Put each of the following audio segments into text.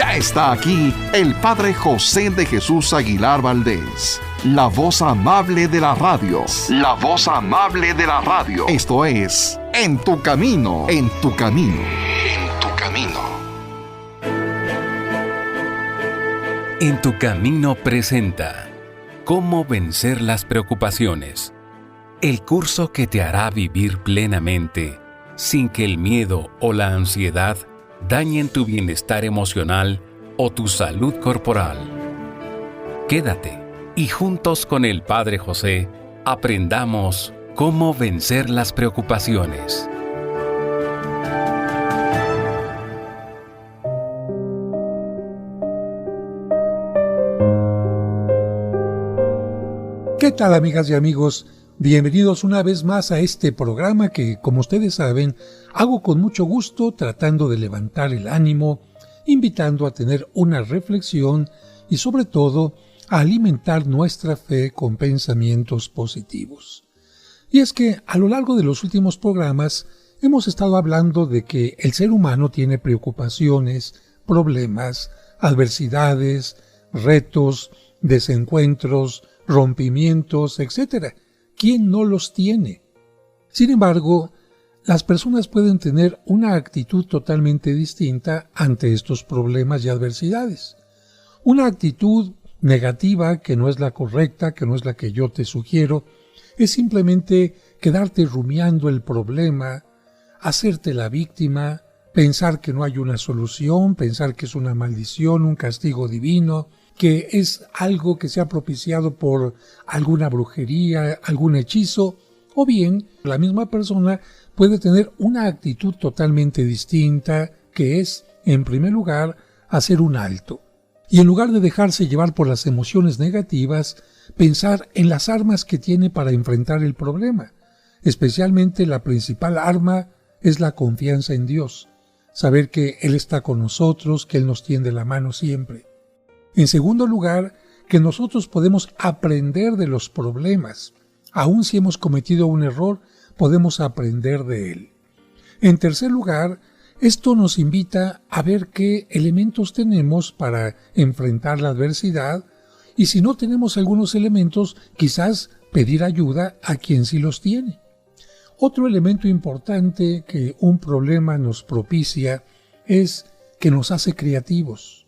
Ya está aquí el Padre José de Jesús Aguilar Valdés, la voz amable de la radio. La voz amable de la radio. Esto es En tu Camino, en tu Camino, en tu Camino. En tu Camino presenta Cómo vencer las preocupaciones. El curso que te hará vivir plenamente, sin que el miedo o la ansiedad dañen tu bienestar emocional o tu salud corporal. Quédate y juntos con el Padre José aprendamos cómo vencer las preocupaciones. ¿Qué tal, amigas y amigos? Bienvenidos una vez más a este programa que, como ustedes saben, hago con mucho gusto tratando de levantar el ánimo, invitando a tener una reflexión y sobre todo a alimentar nuestra fe con pensamientos positivos. Y es que a lo largo de los últimos programas hemos estado hablando de que el ser humano tiene preocupaciones, problemas, adversidades, retos, desencuentros, rompimientos, etc. ¿Quién no los tiene? Sin embargo, las personas pueden tener una actitud totalmente distinta ante estos problemas y adversidades. Una actitud negativa, que no es la correcta, que no es la que yo te sugiero, es simplemente quedarte rumiando el problema, hacerte la víctima, pensar que no hay una solución, pensar que es una maldición, un castigo divino, que es algo que se ha propiciado por alguna brujería, algún hechizo, o bien la misma persona puede tener una actitud totalmente distinta, que es, en primer lugar, hacer un alto. Y en lugar de dejarse llevar por las emociones negativas, pensar en las armas que tiene para enfrentar el problema. Especialmente la principal arma es la confianza en Dios, saber que Él está con nosotros, que Él nos tiende la mano siempre. En segundo lugar, que nosotros podemos aprender de los problemas. Aun si hemos cometido un error, podemos aprender de él. En tercer lugar, esto nos invita a ver qué elementos tenemos para enfrentar la adversidad y si no tenemos algunos elementos, quizás pedir ayuda a quien sí los tiene. Otro elemento importante que un problema nos propicia es que nos hace creativos.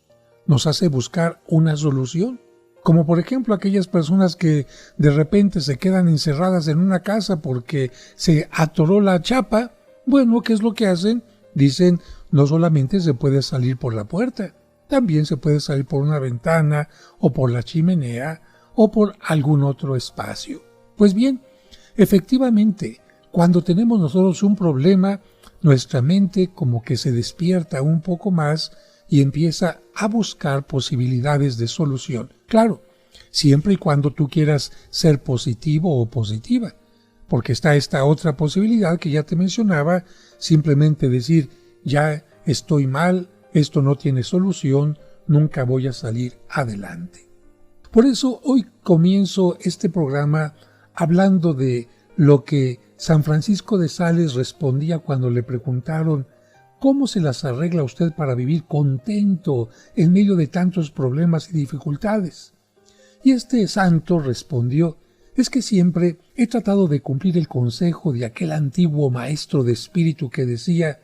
Nos hace buscar una solución, como por ejemplo aquellas personas que de repente se quedan encerradas en una casa porque se atoró la chapa. Bueno, ¿qué es lo que hacen? Dicen, no solamente se puede salir por la puerta, también se puede salir por una ventana o por la chimenea o por algún otro espacio. Pues bien, efectivamente, cuando tenemos nosotros un problema, nuestra mente como que se despierta un poco más y empieza a buscar posibilidades de solución. Claro, siempre y cuando tú quieras ser positivo o positiva, porque está esta otra posibilidad que ya te mencionaba, simplemente decir, ya estoy mal, esto no tiene solución, nunca voy a salir adelante. Por eso hoy comienzo este programa hablando de lo que San Francisco de Sales respondía cuando le preguntaron ¿cómo se las arregla usted para vivir contento en medio de tantos problemas y dificultades? Y este santo respondió, es que siempre he tratado de cumplir el consejo de aquel antiguo maestro de espíritu que decía,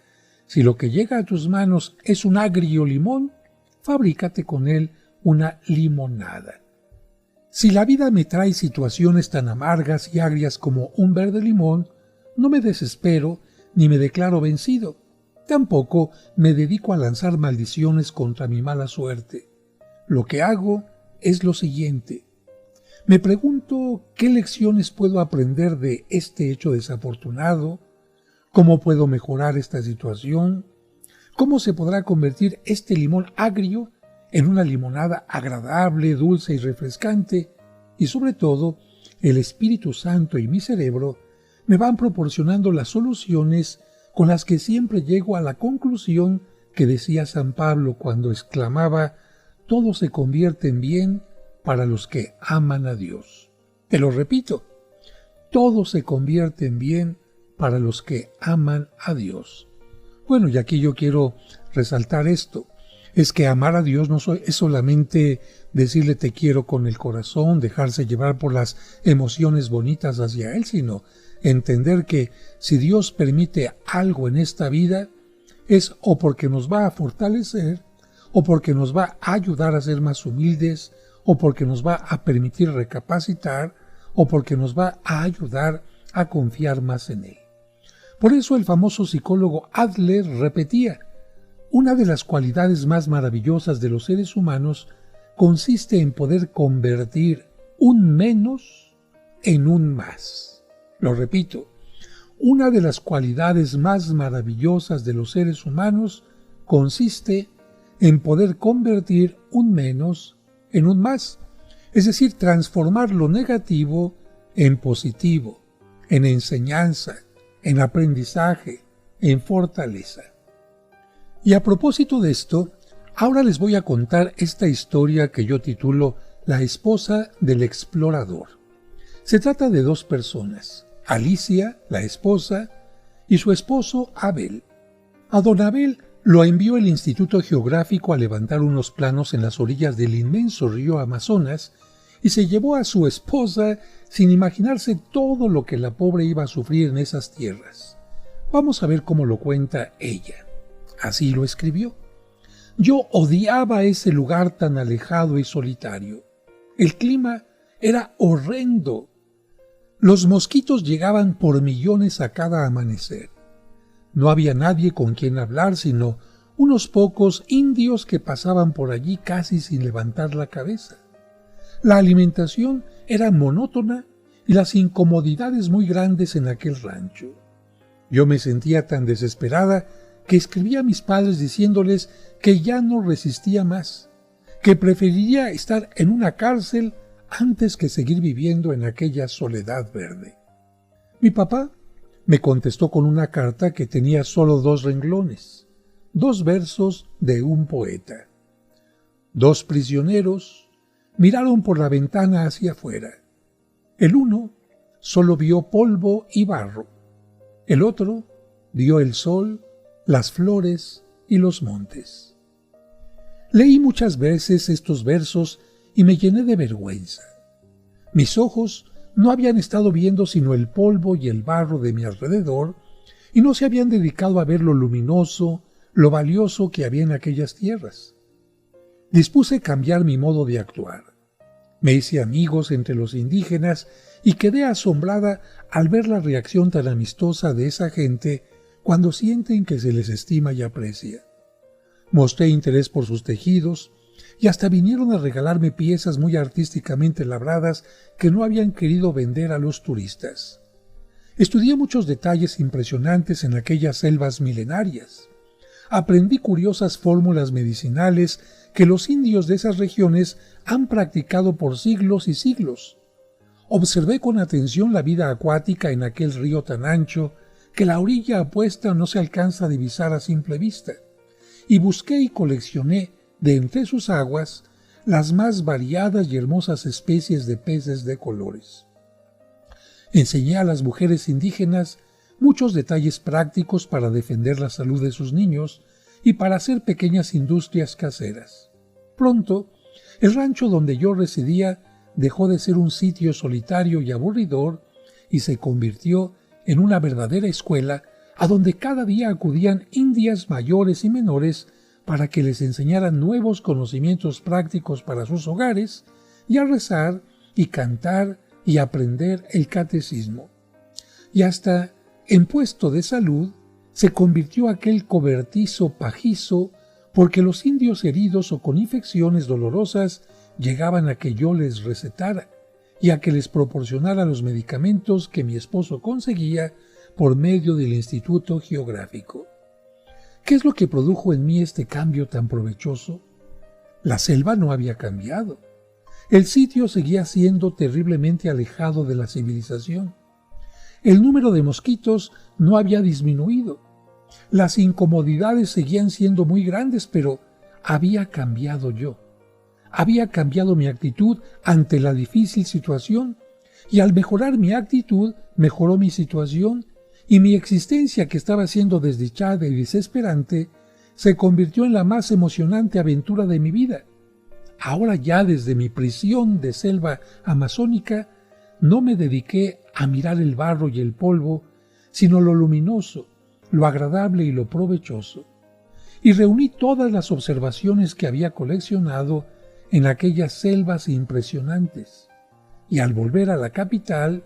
si lo que llega a tus manos es un agrio limón, fabrícate con él una limonada. Si la vida me trae situaciones tan amargas y agrias como un verde limón, no me desespero ni me declaro vencido. Tampoco me dedico a lanzar maldiciones contra mi mala suerte. Lo que hago es lo siguiente. Me pregunto qué lecciones puedo aprender de este hecho desafortunado, cómo puedo mejorar esta situación, cómo se podrá convertir este limón agrio en una limonada agradable, dulce y refrescante, y sobre todo, el Espíritu Santo y mi cerebro me van proporcionando las soluciones con las que siempre llego a la conclusión que decía San Pablo cuando exclamaba, todo se convierte en bien para los que aman a Dios. Te lo repito, todo se convierte en bien para los que aman a Dios. Bueno, y aquí yo quiero resaltar esto. es que amar a Dios no es solamente decirle te quiero con el corazón, dejarse llevar por las emociones bonitas hacia Él, sino entender que si Dios permite algo en esta vida, es o porque nos va a fortalecer, o porque nos va a ayudar a ser más humildes, o porque nos va a permitir recapacitar, o porque nos va a ayudar a confiar más en Él. Por eso el famoso psicólogo Adler repetía: una de las cualidades más maravillosas de los seres humanos consiste en poder convertir un menos en un más. Lo repito, una de las cualidades más maravillosas de los seres humanos consiste en poder convertir un menos en un más, es decir, transformar lo negativo en positivo, en enseñanza, en aprendizaje, en fortaleza. Y a propósito de esto, ahora les voy a contar esta historia que yo titulo La esposa del explorador. Se trata de dos personas, Alicia, la esposa, y su esposo Abel. A don Abel lo envió el Instituto Geográfico a levantar unos planos en las orillas del inmenso río Amazonas y se llevó a su esposa sin imaginarse todo lo que la pobre iba a sufrir en esas tierras. Vamos a ver cómo lo cuenta ella. Así lo escribió. Yo odiaba ese lugar tan alejado y solitario. El clima era horrendo. Los mosquitos llegaban por millones a cada amanecer. No había nadie con quien hablar, sino unos pocos indios que pasaban por allí casi sin levantar la cabeza. La alimentación era monótona y las incomodidades muy grandes en aquel rancho. Yo me sentía tan desesperada que escribí a mis padres diciéndoles que ya no resistía más, que preferiría estar en una cárcel antes que seguir viviendo en aquella soledad verde. Mi papá me contestó con una carta que tenía solo 2 renglones, 2 versos de un poeta. 2 prisioneros miraron por la ventana hacia afuera. El uno solo vio polvo y barro. El otro vio el sol, las flores y los montes. Leí muchas veces estos versos y me llené de vergüenza. Mis ojos no habían estado viendo sino el polvo y el barro de mi alrededor y no se habían dedicado a ver lo luminoso, lo valioso que había en aquellas tierras. Dispuse cambiar mi modo de actuar. Me hice amigos entre los indígenas y quedé asombrada al ver la reacción tan amistosa de esa gente cuando sienten que se les estima y aprecia. Mostré interés por sus tejidos y hasta vinieron a regalarme piezas muy artísticamente labradas que no habían querido vender a los turistas. Estudié muchos detalles impresionantes en aquellas selvas milenarias. Aprendí curiosas fórmulas medicinales que los indios de esas regiones han practicado por siglos y siglos. Observé con atención la vida acuática en aquel río tan ancho que la orilla opuesta no se alcanza a divisar a simple vista, y busqué y coleccioné de entre sus aguas las más variadas y hermosas especies de peces de colores. Enseñé a las mujeres indígenas muchos detalles prácticos para defender la salud de sus niños y para hacer pequeñas industrias caseras. Pronto, el rancho donde yo residía dejó de ser un sitio solitario y aburridor y se convirtió en una verdadera escuela a donde cada día acudían indias mayores y menores para que les enseñaran nuevos conocimientos prácticos para sus hogares y a rezar y cantar y aprender el catecismo. Y hasta en puesto de salud se convirtió aquel cobertizo pajizo porque los indios heridos o con infecciones dolorosas llegaban a que yo les recetara y a que les proporcionara los medicamentos que mi esposo conseguía por medio del Instituto Geográfico. ¿Qué es lo que produjo en mí este cambio tan provechoso? La selva no había cambiado. El sitio seguía siendo terriblemente alejado de la civilización. El número de mosquitos no había disminuido. Las incomodidades seguían siendo muy grandes, pero había cambiado yo. Había cambiado mi actitud ante la difícil situación, y al mejorar mi actitud, mejoró mi situación, y mi existencia, que estaba siendo desdichada y desesperante, se convirtió en la más emocionante aventura de mi vida. Ahora ya desde mi prisión de selva amazónica, no me dediqué a mirar el barro y el polvo, sino lo luminoso, lo agradable y lo provechoso. Y reuní todas las observaciones que había coleccionado en aquellas selvas impresionantes. Y al volver a la capital,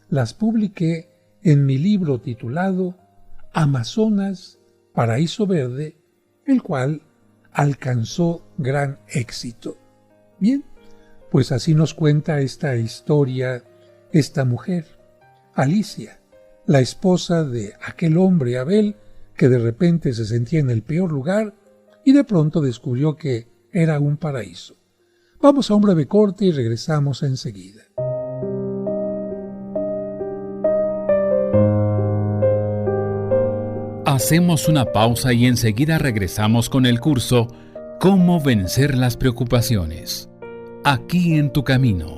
las publiqué en mi libro titulado Amazonas, Paraíso Verde, el cual alcanzó gran éxito. Bien, pues así nos cuenta esta historia esta mujer, Alicia, la esposa de aquel hombre Abel que de repente se sentía en el peor lugar y de pronto descubrió que era un paraíso. Vamos a un breve corte y regresamos enseguida. Hacemos una pausa y enseguida regresamos con el curso Cómo vencer las preocupaciones. Aquí en tu camino.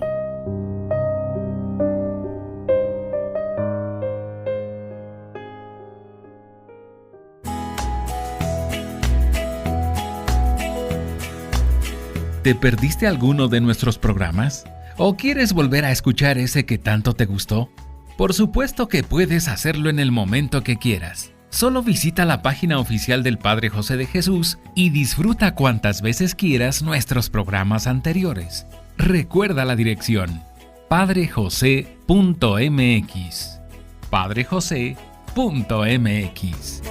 ¿Te perdiste alguno de nuestros programas? ¿O quieres volver a escuchar ese que tanto te gustó? Por supuesto que puedes hacerlo en el momento que quieras. Solo visita la página oficial del Padre José de Jesús y disfruta cuantas veces quieras nuestros programas anteriores. Recuerda la dirección: padrejose.mx. padrejose.mx.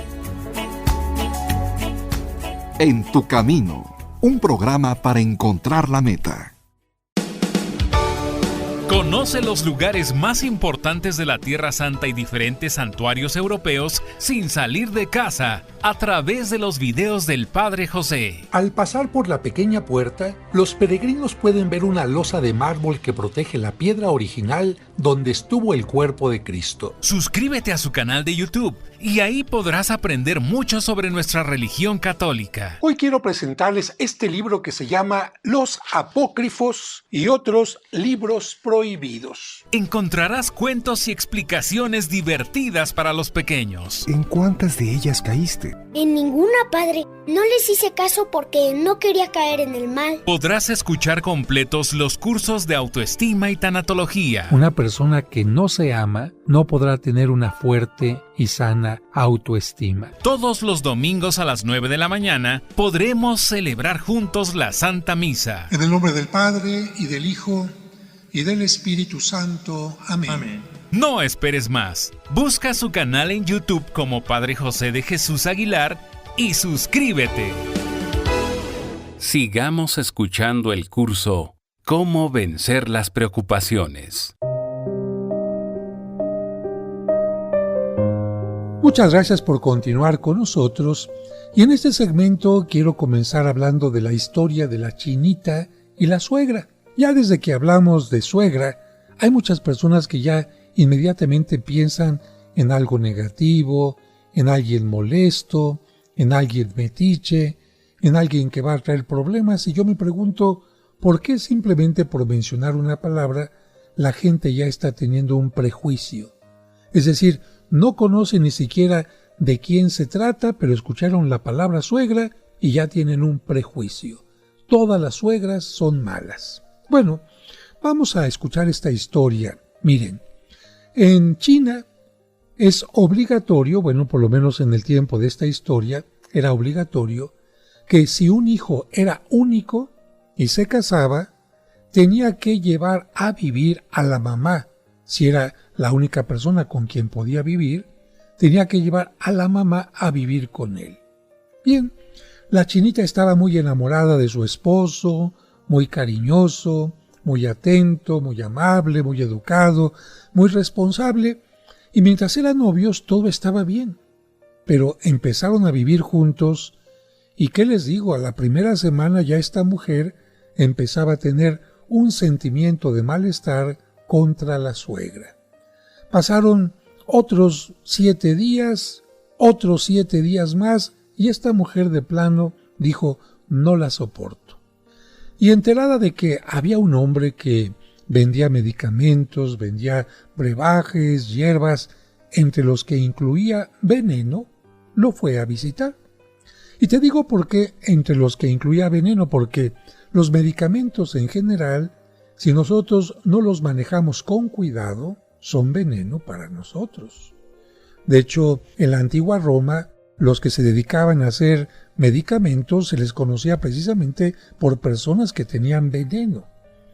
En tu camino, un programa para encontrar la meta. Conoce los lugares más importantes de la Tierra Santa y diferentes santuarios europeos sin salir de casa a través de los videos del Padre José. Al pasar por la pequeña puerta, los peregrinos pueden ver una losa de mármol que protege la piedra original donde estuvo el cuerpo de Cristo. Suscríbete a su canal de YouTube y ahí podrás aprender mucho sobre nuestra religión católica. Hoy quiero presentarles este libro que se llama Los Apócrifos y otros libros prohibidos. Encontrarás cuentos y explicaciones divertidas para los pequeños. ¿En cuántas de ellas caíste? En ninguna, padre. No les hice caso porque no quería caer en el mal. Podrás escuchar completos los cursos de autoestima y tanatología. Una persona que no se ama no podrá tener una fuerte y sana autoestima. Todos los domingos a las 9 de la mañana podremos celebrar juntos la Santa Misa. En el nombre del Padre, y del Hijo, y del Espíritu Santo. Amén. Amén. No esperes más. Busca su canal en YouTube como Padre José de Jesús Aguilar y suscríbete. Sigamos escuchando el curso Cómo vencer las preocupaciones. Muchas gracias por continuar con nosotros, y en este segmento quiero comenzar hablando de la historia de la chinita y la suegra. Ya desde que hablamos de suegra, hay muchas personas que ya inmediatamente piensan en algo negativo, en alguien molesto, en alguien metiche, en alguien que va a traer problemas, y yo me pregunto, ¿por qué simplemente por mencionar una palabra la gente ya está teniendo un prejuicio? Es decir, no conocen ni siquiera de quién se trata, pero escucharon la palabra suegra y ya tienen un prejuicio. Todas las suegras son malas. Bueno, vamos a escuchar esta historia. Miren, en China es obligatorio, bueno, por lo menos en el tiempo de esta historia, era obligatorio que si un hijo era único y se casaba, tenía que llevar a vivir a la mamá. Si era la única persona con quien podía vivir, tenía que llevar a la mamá a vivir con él. Bien, la chinita estaba muy enamorada de su esposo, muy cariñoso, muy atento, muy amable, muy educado, muy responsable, y mientras eran novios todo estaba bien. Pero empezaron a vivir juntos, y ¿qué les digo? A la primera semana ya esta mujer empezaba a tener un sentimiento de malestar contra la suegra. Pasaron otros 7 días, otros 7 días más, y esta mujer de plano dijo, no la soporto. Y enterada de que había un hombre que vendía medicamentos, vendía brebajes, hierbas, entre los que incluía veneno, lo fue a visitar. Y te digo por qué entre los que incluía veneno, porque los medicamentos en general, si nosotros no los manejamos con cuidado, son veneno para nosotros. De hecho, en la antigua Roma, los que se dedicaban a hacer medicamentos se les conocía precisamente por personas que tenían veneno.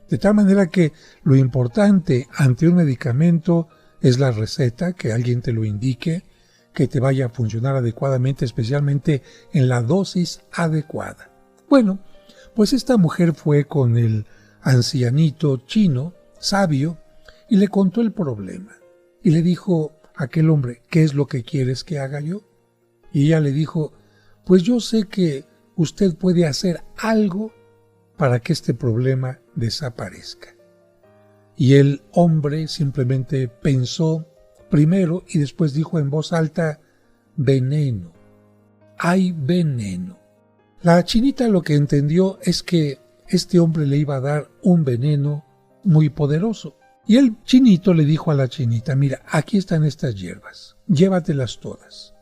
De tal manera que lo importante ante un medicamento es la receta, que alguien te lo indique, que te vaya a funcionar adecuadamente, especialmente en la dosis adecuada. Bueno, pues esta mujer fue con el ancianito chino, sabio, y le contó el problema. Y le dijo a aquel hombre, ¿qué es lo que quieres que haga yo? Y ella le dijo, pues yo sé que usted puede hacer algo para que este problema desaparezca. Y el hombre simplemente pensó primero y después dijo en voz alta, veneno. Hay veneno. La chinita lo que entendió es que este hombre le iba a dar un veneno muy poderoso. Y el chinito le dijo a la chinita, mira, aquí están estas hierbas, llévatelas todas.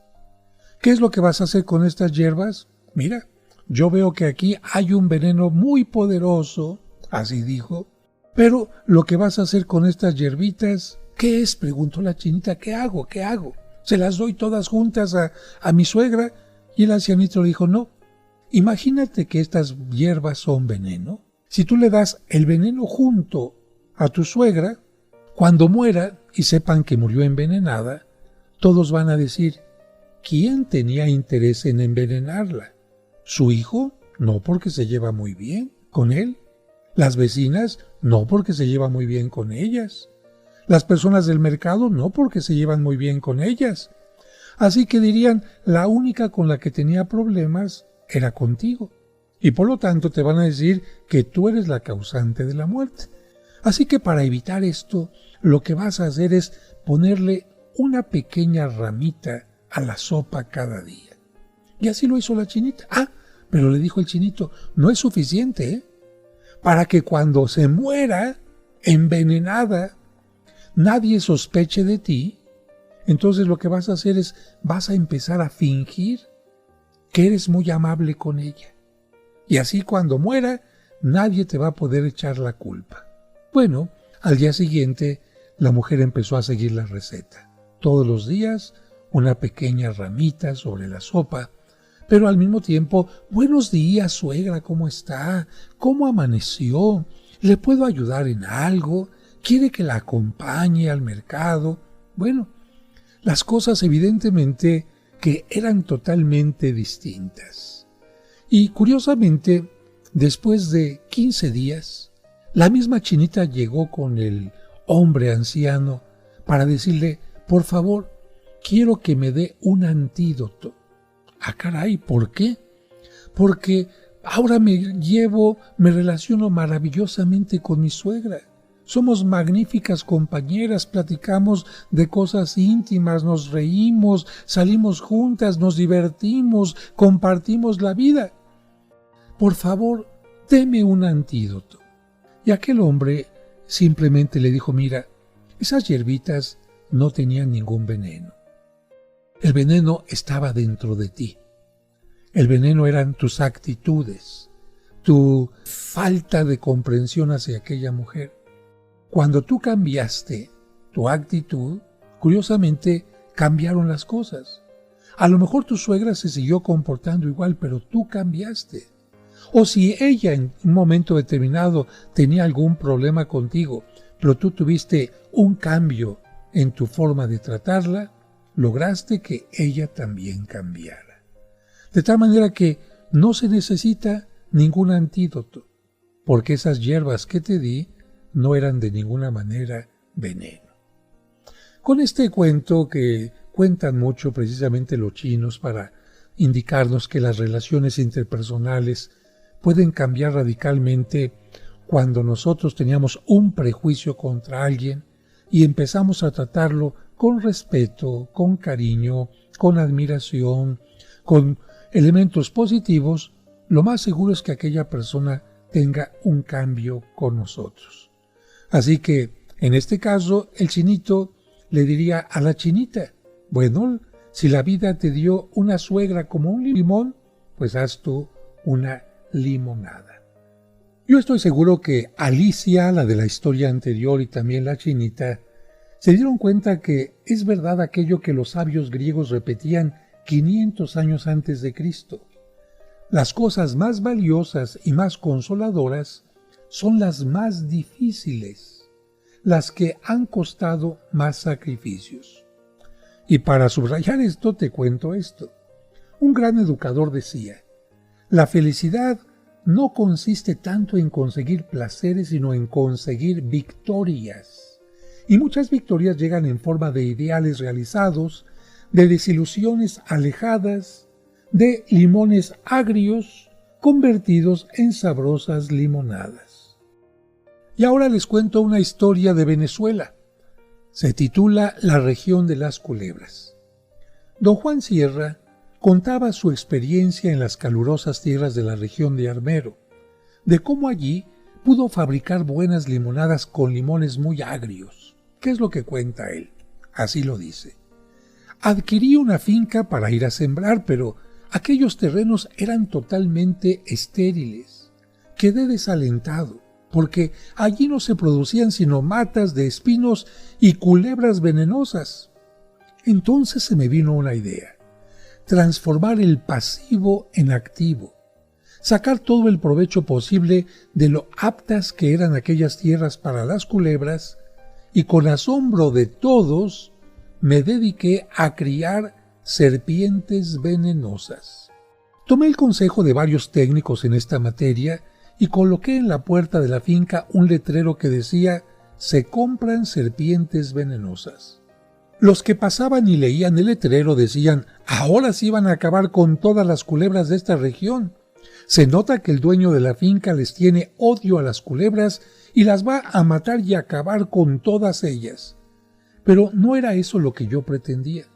¿Qué es lo que vas a hacer con estas hierbas? Mira, yo veo que aquí hay un veneno muy poderoso, así dijo, pero lo que vas a hacer con estas hierbitas, ¿qué es? Preguntó la chinita, ¿qué hago? ¿Qué hago? ¿Se las doy todas juntas a mi suegra? Y el ancianito le dijo, no, imagínate que estas hierbas son veneno. Si tú le das el veneno junto a tu suegra, cuando muera y sepan que murió envenenada, todos van a decir, ¿quién tenía interés en envenenarla? ¿Su hijo? No, porque se lleva muy bien con él. ¿Las vecinas? No, porque se lleva muy bien con ellas. ¿Las personas del mercado? No, porque se llevan muy bien con ellas. Así que dirían, la única con la que tenía problemas era contigo. Y por lo tanto te van a decir que tú eres la causante de la muerte. Así que para evitar esto, lo que vas a hacer es ponerle una pequeña ramita a la sopa cada día. Y así lo hizo la chinita. Pero le dijo el chinito, no es suficiente, ¿eh? Para que cuando se muera envenenada, nadie sospeche de ti, entonces lo que vas a hacer es, vas a empezar a fingir que eres muy amable con ella. Y así cuando muera, nadie te va a poder echar la culpa. Bueno, al día siguiente, la mujer empezó a seguir la receta. Todos los días, una pequeña ramita sobre la sopa, pero al mismo tiempo, buenos días, suegra, ¿cómo está? ¿Cómo amaneció? ¿Le puedo ayudar en algo? ¿Quiere que la acompañe al mercado? Bueno, las cosas evidentemente que eran totalmente distintas. Y curiosamente, después de 15 días, la misma chinita llegó con el hombre anciano para decirle, por favor, quiero que me dé un antídoto. Caray, ¿por qué? Porque ahora me relaciono maravillosamente con mi suegra. Somos magníficas compañeras, platicamos de cosas íntimas, nos reímos, salimos juntas, nos divertimos, compartimos la vida. Por favor, deme un antídoto. Y aquel hombre simplemente le dijo, mira, esas hierbitas no tenían ningún veneno. El veneno estaba dentro de ti. El veneno eran tus actitudes, tu falta de comprensión hacia aquella mujer. Cuando tú cambiaste tu actitud, curiosamente cambiaron las cosas. A lo mejor tu suegra se siguió comportando igual, pero tú cambiaste. O si ella en un momento determinado tenía algún problema contigo, pero tú tuviste un cambio en tu forma de tratarla, lograste que ella también cambiara. De tal manera que no se necesita ningún antídoto, porque esas hierbas que te di no eran de ninguna manera veneno. Con este cuento que cuentan mucho precisamente los chinos para indicarnos que las relaciones interpersonales pueden cambiar radicalmente cuando nosotros teníamos un prejuicio contra alguien y empezamos a tratarlo con respeto, con cariño, con admiración, con elementos positivos, lo más seguro es que aquella persona tenga un cambio con nosotros. Así que, en este caso, el chinito le diría a la chinita, bueno, si la vida te dio una suegra como un limón, pues haz tú una limonada. Yo estoy seguro que Alicia, la de la historia anterior, y también la chinita, se dieron cuenta que es verdad aquello que los sabios griegos repetían 500 años antes de Cristo. Las cosas más valiosas y más consoladoras son las más difíciles, las que han costado más sacrificios. Y para subrayar esto te cuento esto. Un gran educador decía: la felicidad no consiste tanto en conseguir placeres, sino en conseguir victorias. Y muchas victorias llegan en forma de ideales realizados, de desilusiones alejadas, de limones agrios convertidos en sabrosas limonadas. Y ahora les cuento una historia de Venezuela. Se titula La región de las culebras. Don Juan Sierra contaba su experiencia en las calurosas tierras de la región de Armero, de cómo allí pudo fabricar buenas limonadas con limones muy agrios. ¿Qué es lo que cuenta él? Así lo dice. Adquirí una finca para ir a sembrar, pero aquellos terrenos eran totalmente estériles. Quedé desalentado, porque allí no se producían sino matas de espinos y culebras venenosas. Entonces se me vino una idea: transformar el pasivo en activo, sacar todo el provecho posible de lo aptas que eran aquellas tierras para las culebras, y con asombro de todos me dediqué a criar serpientes venenosas. Tomé el consejo de varios técnicos en esta materia y coloqué en la puerta de la finca un letrero que decía: se compran serpientes venenosas. Los que pasaban y leían el letrero decían: ahora sí van a acabar con todas las culebras de esta región. Se nota que el dueño de la finca les tiene odio a las culebras y las va a matar y acabar con todas ellas. Pero no era eso lo que yo pretendía.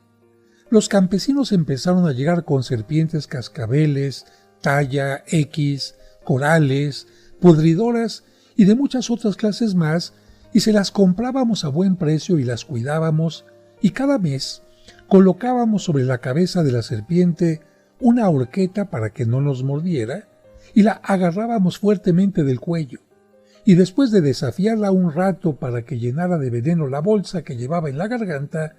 Los campesinos empezaron a llegar con serpientes cascabeles, talla X, corales, pudridoras y de muchas otras clases más, y se las comprábamos a buen precio y las cuidábamos, y cada mes colocábamos sobre la cabeza de la serpiente una horqueta para que no nos mordiera, y la agarrábamos fuertemente del cuello, y después de desafiarla un rato para que llenara de veneno la bolsa que llevaba en la garganta,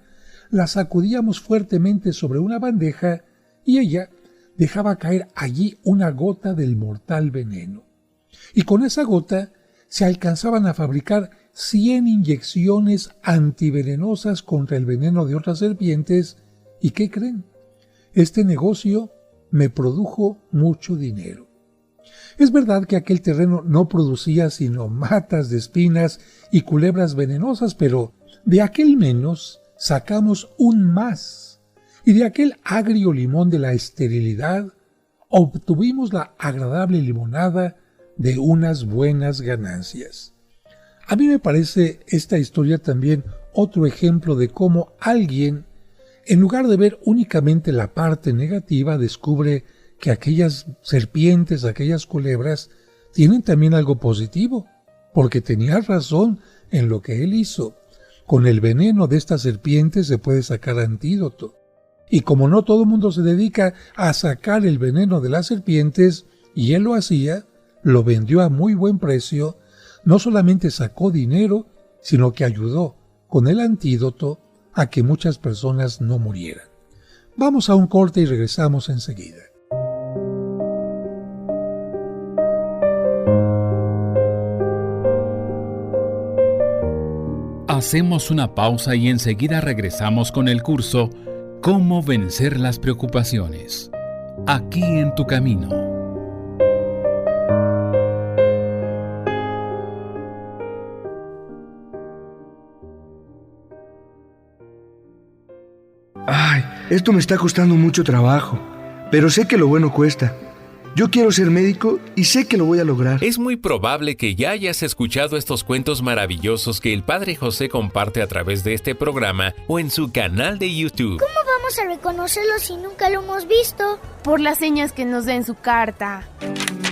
la sacudíamos fuertemente sobre una bandeja y ella dejaba caer allí una gota del mortal veneno. Y con esa gota se alcanzaban a fabricar 100 inyecciones antivenenosas contra el veneno de otras serpientes. ¿Y qué creen? Este negocio me produjo mucho dinero. Es verdad que aquel terreno no producía sino matas de espinas y culebras venenosas, pero de aquel menos sacamos un más, y de aquel agrio limón de la esterilidad obtuvimos la agradable limonada de unas buenas ganancias. A mí me parece esta historia también otro ejemplo de cómo alguien, en lugar de ver únicamente la parte negativa, descubre que aquellas serpientes, aquellas culebras, tienen también algo positivo, porque tenía razón en lo que él hizo. Con el veneno de estas serpientes se puede sacar antídoto. Y como no todo el mundo se dedica a sacar el veneno de las serpientes, y él lo hacía, lo vendió a muy buen precio, no solamente sacó dinero, sino que ayudó con el antídoto a que muchas personas no murieran. Vamos a un corte y regresamos enseguida. Hacemos una pausa y enseguida regresamos con el curso Cómo vencer las preocupaciones. Aquí en tu camino. Ay, esto me está costando mucho trabajo, pero sé que lo bueno cuesta. Yo quiero ser médico y sé que lo voy a lograr. Es muy probable que ya hayas escuchado estos cuentos maravillosos que el Padre José comparte a través de este programa o en su canal de YouTube. ¿Cómo vamos a reconocerlo si nunca lo hemos visto? Por las señas que nos da en su carta.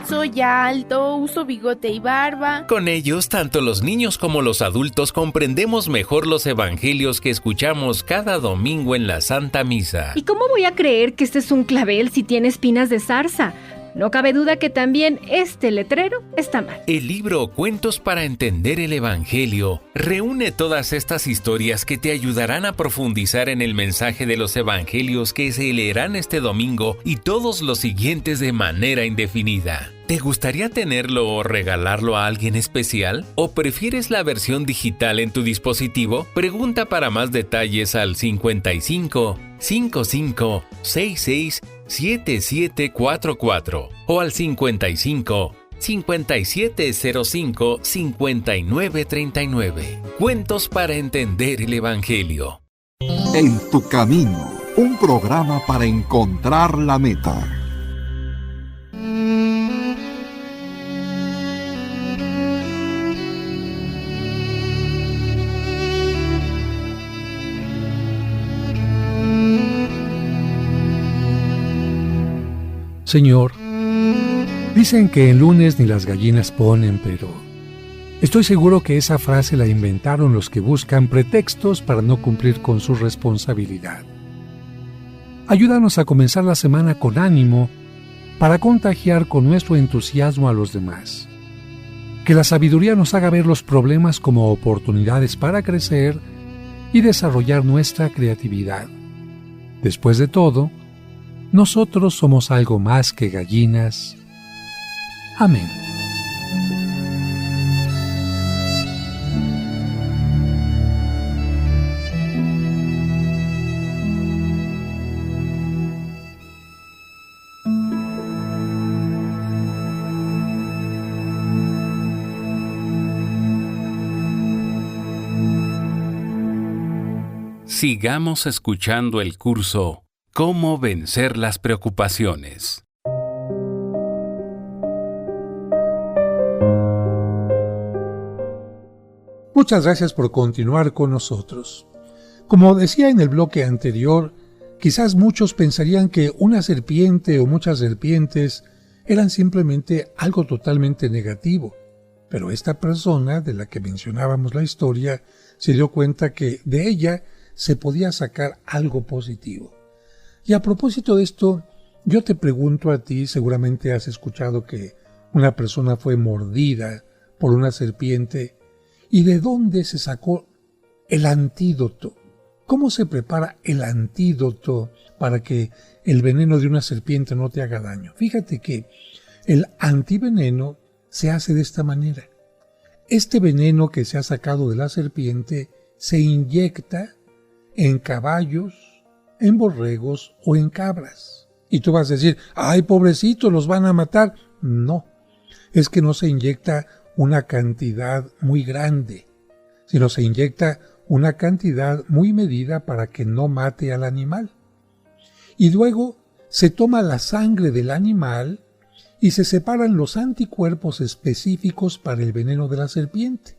Soy alto, uso bigote y barba. Con ellos, tanto los niños como los adultos comprendemos mejor los evangelios que escuchamos cada domingo en la Santa Misa. ¿Y cómo voy a creer que este es un clavel si tiene espinas de zarza? No cabe duda que también este letrero está mal. El libro Cuentos para entender el Evangelio reúne todas estas historias que te ayudarán a profundizar en el mensaje de los evangelios que se leerán este domingo y todos los siguientes de manera indefinida. ¿Te gustaría tenerlo o regalarlo a alguien especial? ¿O prefieres la versión digital en tu dispositivo? Pregunta para más detalles al 55 55 66 7744 o al 55 5705 5939. Cuentos para entender el Evangelio. En tu camino, un programa para encontrar la meta. Señor, dicen que el lunes ni las gallinas ponen, pero estoy seguro que esa frase la inventaron los que buscan pretextos para no cumplir con su responsabilidad. Ayúdanos a comenzar la semana con ánimo para contagiar con nuestro entusiasmo a los demás. Que la sabiduría nos haga ver los problemas como oportunidades para crecer y desarrollar nuestra creatividad. Después de todo, nosotros somos algo más que gallinas. Amén. Sigamos escuchando el curso ¿Cómo vencer las preocupaciones? Muchas gracias por continuar con nosotros. Como decía en el bloque anterior, quizás muchos pensarían que una serpiente o muchas serpientes eran simplemente algo totalmente negativo. Pero esta persona, de la que mencionábamos la historia, se dio cuenta que de ella se podía sacar algo positivo. Y a propósito de esto, yo te pregunto a ti, seguramente has escuchado que una persona fue mordida por una serpiente. ¿Y de dónde se sacó el antídoto? ¿Cómo se prepara el antídoto para que el veneno de una serpiente no te haga daño? Fíjate que el antiveneno se hace de esta manera. Este veneno que se ha sacado de la serpiente se inyecta en caballos, en borregos o en cabras. Y tú vas a decir, ¡ay, pobrecito, los van a matar! No, es que no se inyecta una cantidad muy grande, sino se inyecta una cantidad muy medida para que no mate al animal. Y luego se toma la sangre del animal y se separan los anticuerpos específicos para el veneno de la serpiente.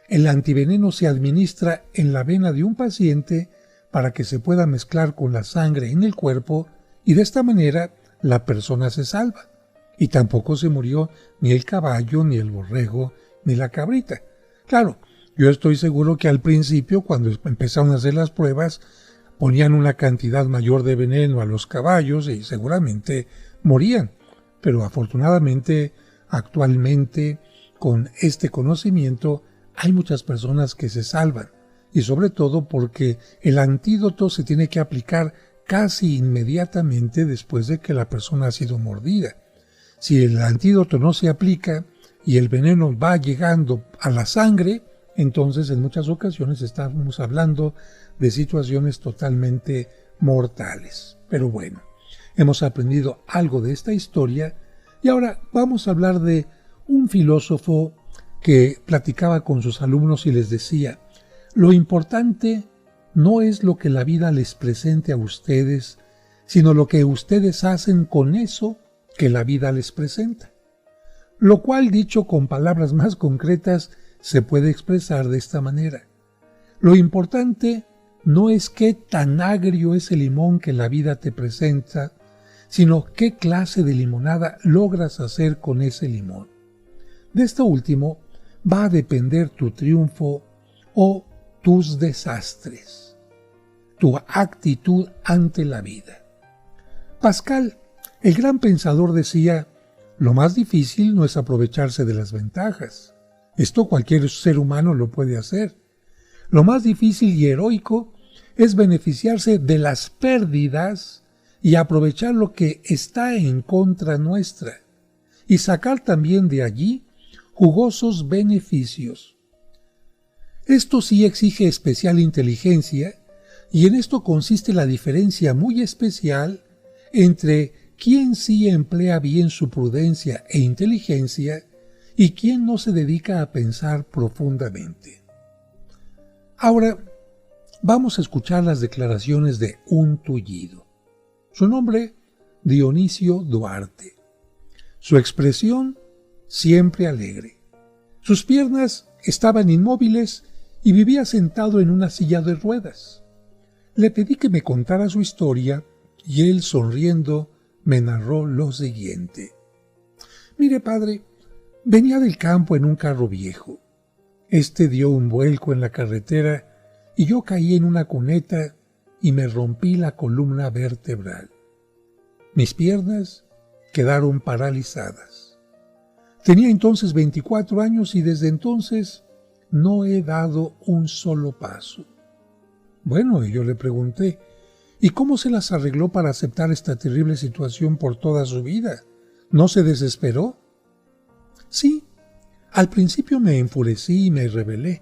El antiveneno se administra en la vena de un paciente para que se pueda mezclar con la sangre en el cuerpo y de esta manera la persona se salva. Y tampoco se murió ni el caballo, ni el borrego, ni la cabrita. Claro, yo estoy seguro que al principio, cuando empezaron a hacer las pruebas, ponían una cantidad mayor de veneno a los caballos y seguramente morían. Pero afortunadamente, actualmente, con este conocimiento, hay muchas personas que se salvan. Y sobre todo porque el antídoto se tiene que aplicar casi inmediatamente después de que la persona ha sido mordida. Si el antídoto no se aplica y el veneno va llegando a la sangre, entonces en muchas ocasiones estamos hablando de situaciones totalmente mortales. Pero bueno, hemos aprendido algo de esta historia y ahora vamos a hablar de un filósofo que platicaba con sus alumnos y les decía: lo importante no es lo que la vida les presente a ustedes, sino lo que ustedes hacen con eso que la vida les presenta. Lo cual, dicho con palabras más concretas, se puede expresar de esta manera. Lo importante no es qué tan agrio es el limón que la vida te presenta, sino qué clase de limonada logras hacer con ese limón. De esto último va a depender tu triunfo o tus desastres, tu actitud ante la vida. Pascal, el gran pensador, decía: lo más difícil no es aprovecharse de las ventajas. Esto cualquier ser humano lo puede hacer. Lo más difícil y heroico es beneficiarse de las pérdidas y aprovechar lo que está en contra nuestra, y sacar también de allí jugosos beneficios. Esto sí exige especial inteligencia, y en esto consiste la diferencia muy especial entre quien sí emplea bien su prudencia e inteligencia y quien no se dedica a pensar profundamente. Ahora vamos a escuchar las declaraciones de un tullido. Su nombre, Dionisio Duarte. Su expresión, siempre alegre. Sus piernas estaban inmóviles y vivía sentado en una silla de ruedas. Le pedí que me contara su historia y él, sonriendo, me narró lo siguiente. Mire, padre, venía del campo en un carro viejo. Este dio un vuelco en la carretera y yo caí en una cuneta y me rompí la columna vertebral. Mis piernas quedaron paralizadas. Tenía entonces 24 años y desde entonces no he dado un solo paso. Bueno, yo le pregunté, ¿y cómo se las arregló para aceptar esta terrible situación por toda su vida? ¿No se desesperó? Sí, al principio me enfurecí y me rebelé.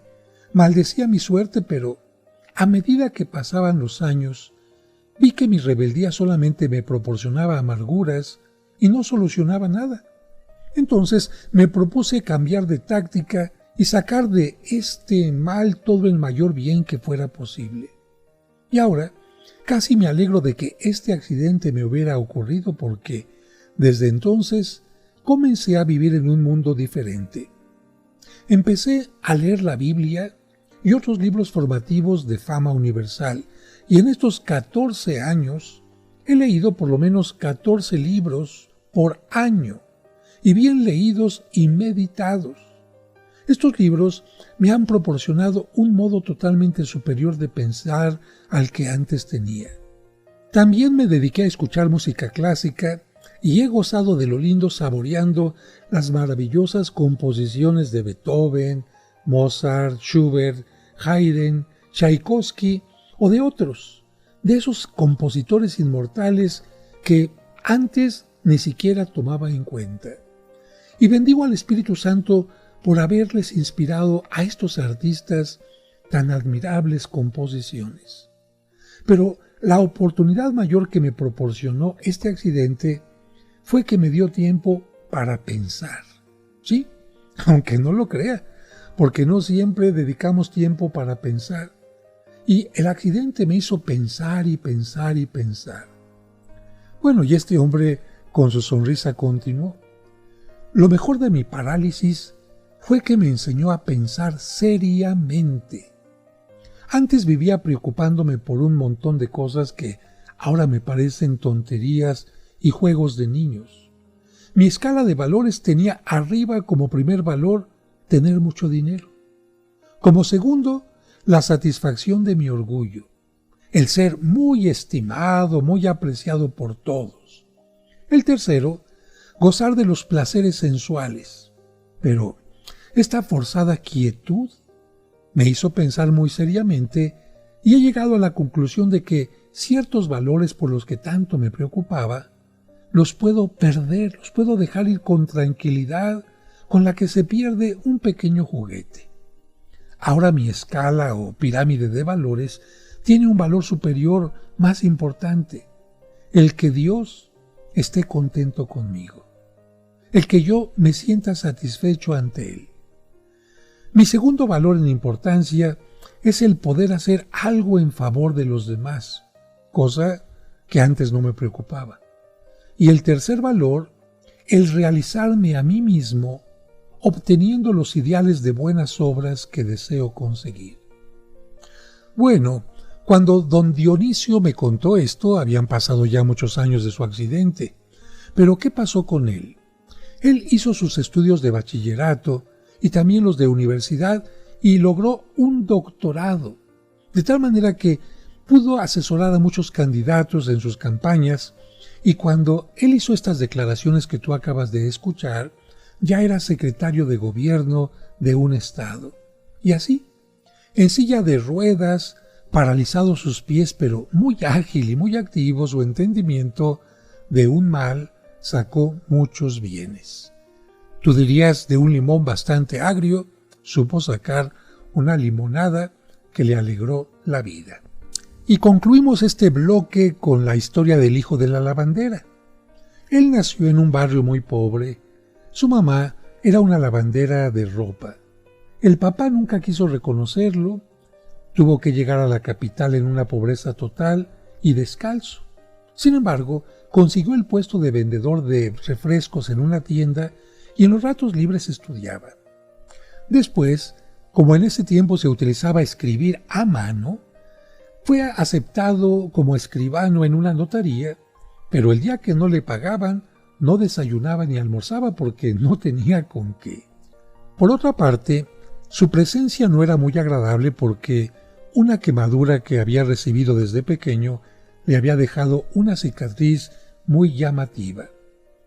Maldecía mi suerte, pero a medida que pasaban los años, vi que mi rebeldía solamente me proporcionaba amarguras y no solucionaba nada. Entonces me propuse cambiar de táctica y sacar de este mal todo el mayor bien que fuera posible. Y ahora casi me alegro de que este accidente me hubiera ocurrido porque desde entonces comencé a vivir en un mundo diferente. Empecé a leer la Biblia y otros libros formativos de fama universal, y en estos 14 años he leído por lo menos 14 libros por año, y bien leídos y meditados. Estos libros me han proporcionado un modo totalmente superior de pensar al que antes tenía. También me dediqué a escuchar música clásica y he gozado de lo lindo saboreando las maravillosas composiciones de Beethoven, Mozart, Schubert, Haydn, Tchaikovsky o de otros, de esos compositores inmortales que antes ni siquiera tomaba en cuenta. Y bendigo al Espíritu Santo por haberles inspirado a estos artistas tan admirables composiciones. Pero la oportunidad mayor que me proporcionó este accidente fue que me dio tiempo para pensar. Sí, aunque no lo crea, porque no siempre dedicamos tiempo para pensar. Y el accidente me hizo pensar y pensar y pensar. Bueno, y este hombre con su sonrisa continuó. Lo mejor de mi parálisis fue que me enseñó a pensar seriamente. Antes vivía preocupándome por un montón de cosas que ahora me parecen tonterías y juegos de niños. Mi escala de valores tenía arriba como primer valor tener mucho dinero. Como segundo, la satisfacción de mi orgullo, el ser muy estimado, muy apreciado por todos. El tercero, gozar de los placeres sensuales. Pero esta forzada quietud me hizo pensar muy seriamente y he llegado a la conclusión de que ciertos valores por los que tanto me preocupaba los puedo perder, los puedo dejar ir con tranquilidad con la que se pierde un pequeño juguete. Ahora mi escala o pirámide de valores tiene un valor superior más importante, el que Dios esté contento conmigo, el que yo me sienta satisfecho ante Él. Mi segundo valor en importancia es el poder hacer algo en favor de los demás, cosa que antes no me preocupaba. Y el tercer valor, el realizarme a mí mismo, obteniendo los ideales de buenas obras que deseo conseguir. Bueno, Cuando don Dionisio me contó esto, habían pasado ya muchos años de su accidente. Pero ¿qué pasó con él? Él hizo sus estudios de bachillerato y también los de universidad y logró un doctorado, de tal manera que pudo asesorar a muchos candidatos en sus campañas, y cuando él hizo estas declaraciones que tú acabas de escuchar, ya era secretario de gobierno de un estado. Y así, en silla de ruedas, paralizados sus pies, pero muy ágil y muy activo, su entendimiento de un mal sacó muchos bienes. Tú dirías, de un limón bastante agrio, supo sacar una limonada que le alegró la vida. Y concluimos este bloque con la historia del hijo de la lavandera. Él nació en un barrio muy pobre. Su mamá era una lavandera de ropa. El papá nunca quiso reconocerlo. Tuvo que llegar a la capital en una pobreza total y descalzo. Sin embargo, consiguió el puesto de vendedor de refrescos en una tienda y en los ratos libres estudiaba. Después, como en ese tiempo se utilizaba escribir a mano, fue aceptado como escribano en una notaría, pero el día que no le pagaban, no desayunaba ni almorzaba porque no tenía con qué. Por otra parte, su presencia no era muy agradable porque una quemadura que había recibido desde pequeño le había dejado una cicatriz muy llamativa.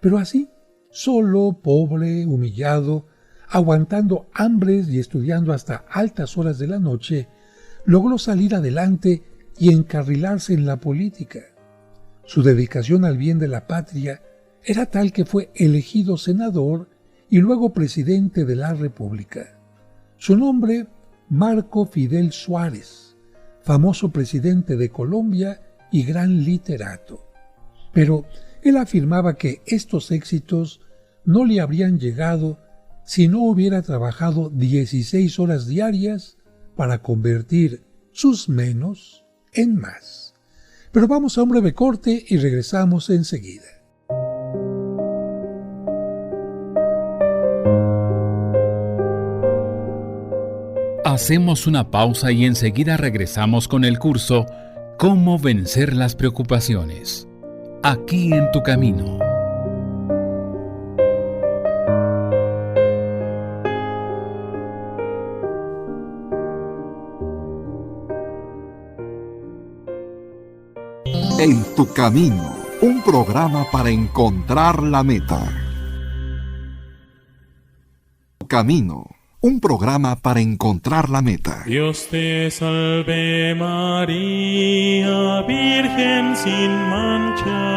Pero así, solo, pobre, humillado, aguantando hambres y estudiando hasta altas horas de la noche, logró salir adelante y encarrilarse en la política. Su dedicación al bien de la patria era tal que fue elegido senador y luego presidente de la República. Su nombre, Marco Fidel Suárez, famoso presidente de Colombia y gran literato. Pero él afirmaba que estos éxitos no le habrían llegado si no hubiera trabajado 16 horas diarias para convertir sus menos en más. Pero vamos a un breve corte y regresamos enseguida. Hacemos una pausa y enseguida regresamos con el curso Cómo vencer las preocupaciones. Aquí en tu camino. En tu camino, un programa para encontrar la meta. Tu camino, un programa para encontrar la meta. Dios te salve María, Virgen sin mancha.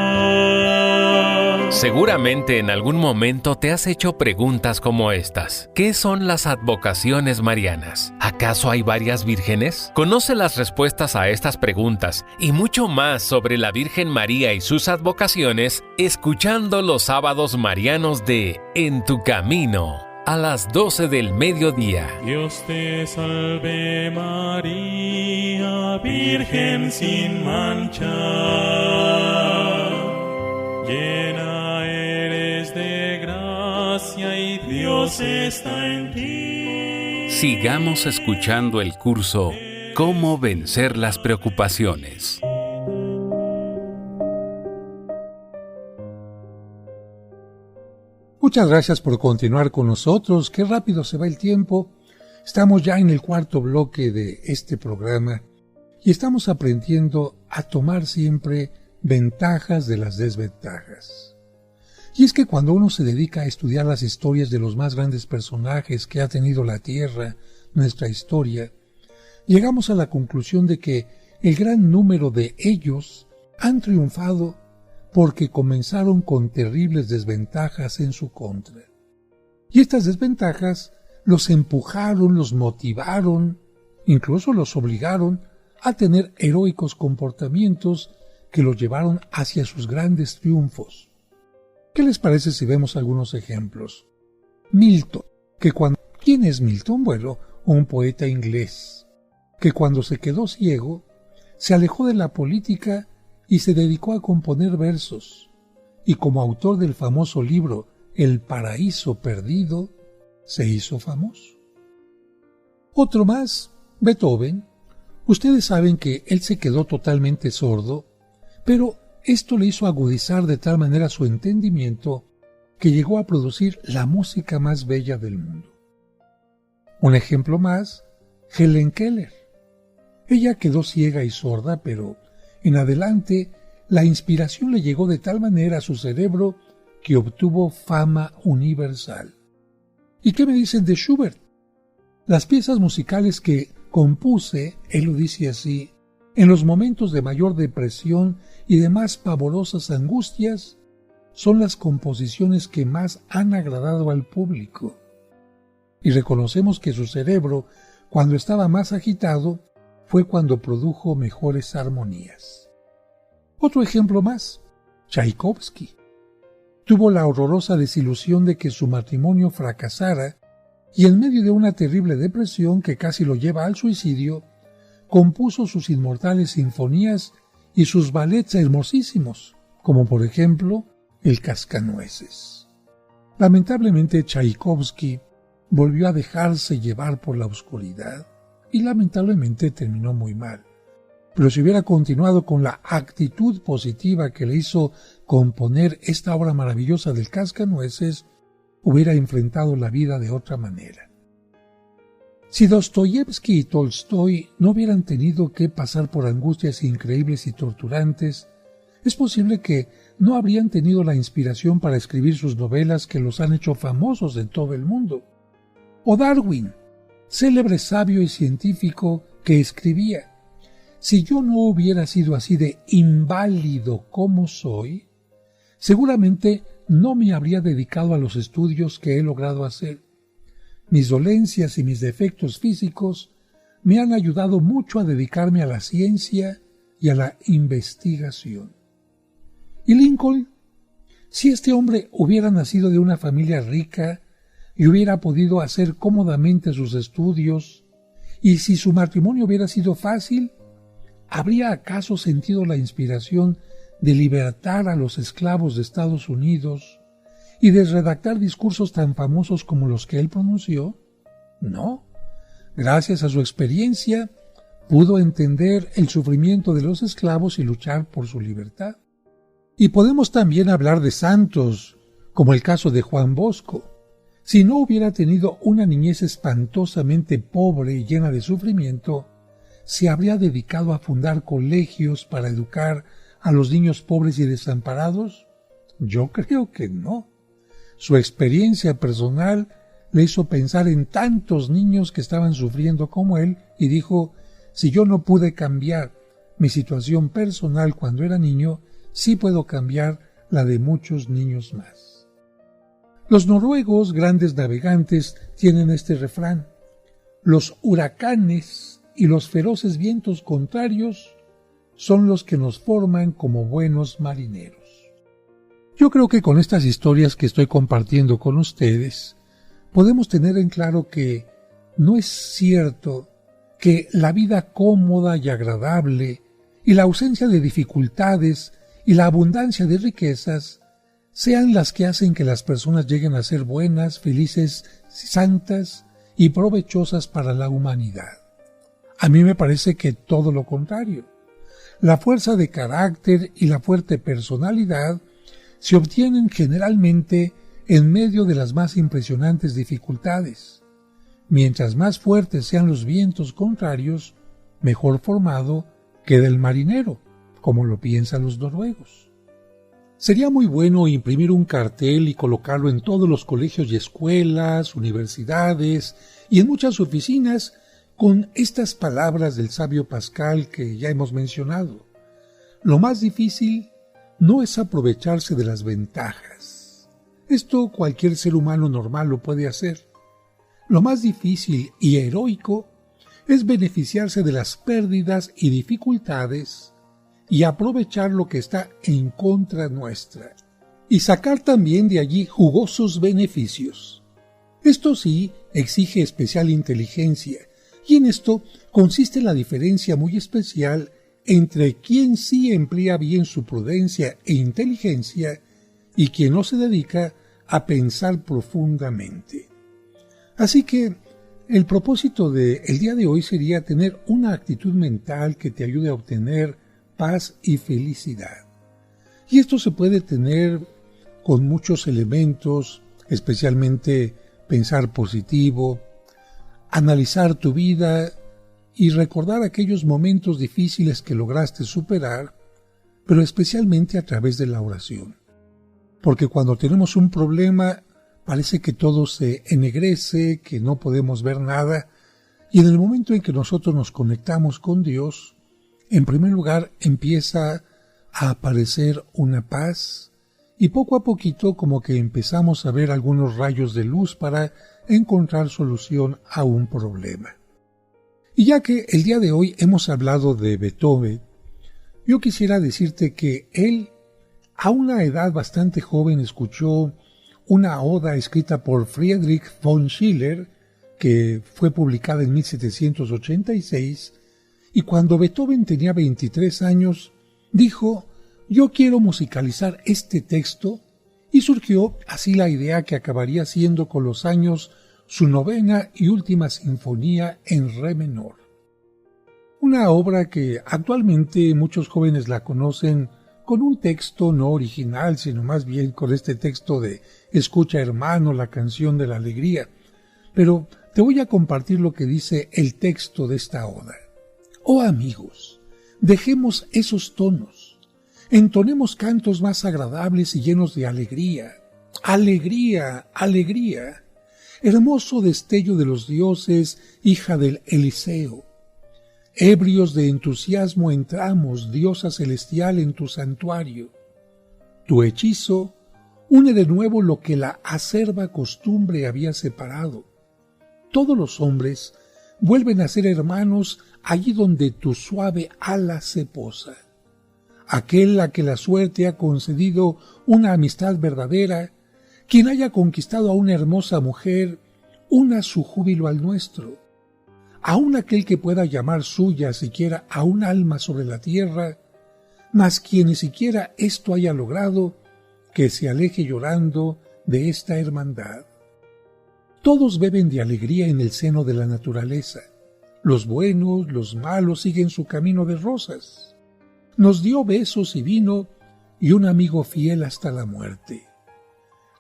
Seguramente en algún momento te has hecho preguntas como estas. ¿Qué son las advocaciones marianas? ¿Acaso hay varias vírgenes? Conoce las respuestas a estas preguntas y mucho más sobre la Virgen María y sus advocaciones escuchando los sábados marianos de En tu Camino, a las 12 del mediodía. Dios te salve María, Virgen sin mancha. Llena eres de gracia y Dios está en ti. Sigamos escuchando el curso Cómo vencer las preocupaciones. Muchas gracias por continuar con nosotros. Qué rápido se va el tiempo. Estamos ya en el cuarto bloque de este programa y estamos aprendiendo a tomar siempre ventajas de las desventajas. Y es que cuando uno se dedica a estudiar las historias de los más grandes personajes que ha tenido la Tierra, nuestra historia, llegamos a la conclusión de que el gran número de ellos han triunfado porque comenzaron con terribles desventajas en su contra. Y estas desventajas los empujaron, los motivaron, incluso los obligaron a tener heroicos comportamientos que los llevaron hacia sus grandes triunfos. ¿Qué les parece si vemos algunos ejemplos? Milton, ¿quién es Milton? Bueno, un poeta inglés, que cuando se quedó ciego, se alejó de la política y se dedicó a componer versos, y como autor del famoso libro El Paraíso Perdido, se hizo famoso. Otro más, Beethoven, Ustedes saben que él se quedó totalmente sordo, pero esto le hizo agudizar de tal manera su entendimiento que llegó a producir la música más bella del mundo. Un ejemplo más, Helen Keller. Ella quedó ciega y sorda, pero en adelante la inspiración le llegó de tal manera a su cerebro que obtuvo fama universal. ¿Y qué me dicen de Schubert? Las piezas musicales que compuse, él lo dice así, en los momentos de mayor depresión y de más pavorosas angustias, son las composiciones que más han agradado al público. Y reconocemos que su cerebro, cuando estaba más agitado, fue cuando produjo mejores armonías. Otro ejemplo más, Tchaikovsky. Tuvo la horrorosa desilusión de que su matrimonio fracasara y en medio de una terrible depresión que casi lo lleva al suicidio, compuso sus inmortales sinfonías y sus ballets hermosísimos, como por ejemplo El Cascanueces. Lamentablemente Tchaikovsky volvió a dejarse llevar por la oscuridad y lamentablemente terminó muy mal. Pero si hubiera continuado con la actitud positiva que le hizo componer esta obra maravillosa del Cascanueces, hubiera enfrentado la vida de otra manera. Si Dostoyevsky y Tolstoy no hubieran tenido que pasar por angustias increíbles y torturantes, es posible que no habrían tenido la inspiración para escribir sus novelas que los han hecho famosos en todo el mundo. O Darwin, célebre sabio y científico que escribía: si yo no hubiera sido así de inválido como soy, seguramente no me habría dedicado a los estudios que he logrado hacer. Mis dolencias y mis defectos físicos me han ayudado mucho a dedicarme a la ciencia y a la investigación. ¿Y Lincoln? Si este hombre hubiera nacido de una familia rica y hubiera podido hacer cómodamente sus estudios, y si su matrimonio hubiera sido fácil, ¿habría acaso sentido la inspiración de libertar a los esclavos de Estados Unidos y de redactar discursos tan famosos como los que él pronunció? No. Gracias a su experiencia, pudo entender el sufrimiento de los esclavos y luchar por su libertad. Y podemos también hablar de santos, como el caso de Juan Bosco. Si no hubiera tenido una niñez espantosamente pobre y llena de sufrimiento, ¿se habría dedicado a fundar colegios para educar a los niños pobres y desamparados? Yo creo que no. Su experiencia personal le hizo pensar en tantos niños que estaban sufriendo como él y dijo: si yo no pude cambiar mi situación personal cuando era niño, sí puedo cambiar la de muchos niños más. Los noruegos, grandes navegantes, tienen este refrán: los huracanes y los feroces vientos contrarios son los que nos forman como buenos marineros. Yo creo que con estas historias que estoy compartiendo con ustedes, podemos tener en claro que no es cierto que la vida cómoda y agradable y la ausencia de dificultades y la abundancia de riquezas sean las que hacen que las personas lleguen a ser buenas, felices, santas y provechosas para la humanidad. A mí me parece que todo lo contrario. La fuerza de carácter y la fuerte personalidad se obtienen generalmente en medio de las más impresionantes dificultades. Mientras más fuertes sean los vientos contrarios, mejor formado queda el marinero, como lo piensan los noruegos. Sería muy bueno imprimir un cartel y colocarlo en todos los colegios y escuelas, universidades y en muchas oficinas con estas palabras del sabio Pascal que ya hemos mencionado. Lo más difícil no es aprovecharse de las ventajas. Esto cualquier ser humano normal lo puede hacer. Lo más difícil y heroico es beneficiarse de las pérdidas y dificultades y aprovechar lo que está en contra nuestra y sacar también de allí jugosos beneficios. Esto sí exige especial inteligencia, y en esto consiste la diferencia muy especial entre quien sí emplea bien su prudencia e inteligencia y quien no se dedica a pensar profundamente. Así que El propósito del día de hoy sería tener una actitud mental que te ayude a obtener paz y felicidad. Y esto se puede tener con muchos elementos, especialmente pensar positivo, analizar tu vida y recordar aquellos momentos difíciles que lograste superar, pero especialmente a través de la oración. Porque cuando tenemos un problema, parece que todo se ennegrece, que no podemos ver nada, y en el momento en que nosotros nos conectamos con Dios, en primer lugar empieza a aparecer una paz, y poco a poquito como que empezamos a ver algunos rayos de luz para encontrar solución a un problema. Y ya que el día de hoy hemos hablado de Beethoven, yo quisiera decirte que él, a una edad bastante joven, escuchó una oda escrita por Friedrich von Schiller, que fue publicada en 1786, y cuando Beethoven tenía 23 años, dijo: yo quiero musicalizar este texto, y surgió así la idea que acabaría siendo con los años su novena y última sinfonía en re menor. Una obra que actualmente muchos jóvenes la conocen con un texto no original, sino más bien con este texto de Escucha, hermano, la canción de la alegría. Pero te voy a compartir lo que dice el texto de esta oda. Oh amigos, dejemos esos tonos, entonemos cantos más agradables y llenos de alegría. Alegría, alegría. Hermoso destello de los dioses, hija del Eliseo. Ebrios de entusiasmo entramos, diosa celestial, en tu santuario. Tu hechizo une de nuevo lo que la acerba costumbre había separado. Todos los hombres vuelven a ser hermanos allí donde tu suave ala se posa. Aquel a que la suerte ha concedido una amistad verdadera, quien haya conquistado a una hermosa mujer, una su júbilo al nuestro. Aun aquel que pueda llamar suya siquiera a un alma sobre la tierra, mas quien ni siquiera esto haya logrado, que se aleje llorando de esta hermandad. Todos beben de alegría en el seno de la naturaleza. Los buenos, los malos siguen su camino de rosas. Nos dio besos y vino y un amigo fiel hasta la muerte.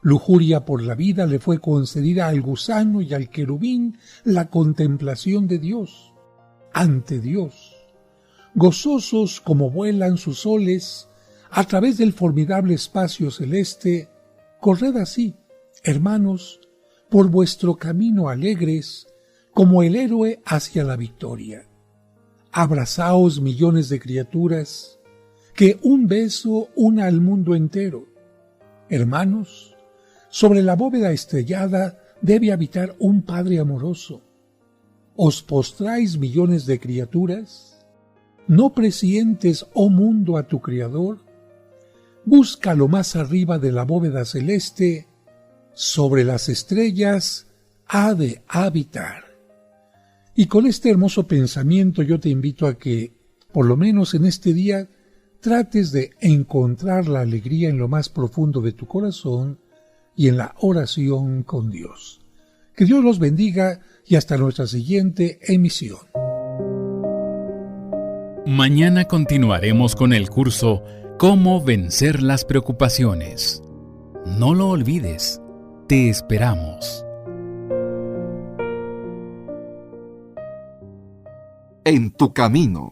Lujuria por la vida le fue concedida al gusano y al querubín la contemplación de Dios, ante Dios. Gozosos como vuelan sus soles a través del formidable espacio celeste, corred así, hermanos, por vuestro camino alegres, como el héroe hacia la victoria. Abrazaos millones de criaturas, que un beso una al mundo entero. Hermanos, sobre la bóveda estrellada debe habitar un Padre amoroso. ¿Os postráis millones de criaturas? ¿No presientes, oh mundo, a tu Creador? Búscalo más arriba de la bóveda celeste, sobre las estrellas ha de habitar. Y con este hermoso pensamiento yo te invito a que, por lo menos en este día, trates de encontrar la alegría en lo más profundo de tu corazón y en la oración con Dios. Que Dios los bendiga y hasta nuestra siguiente emisión. Mañana continuaremos con el curso Cómo vencer las preocupaciones. No lo olvides, te esperamos. En tu camino.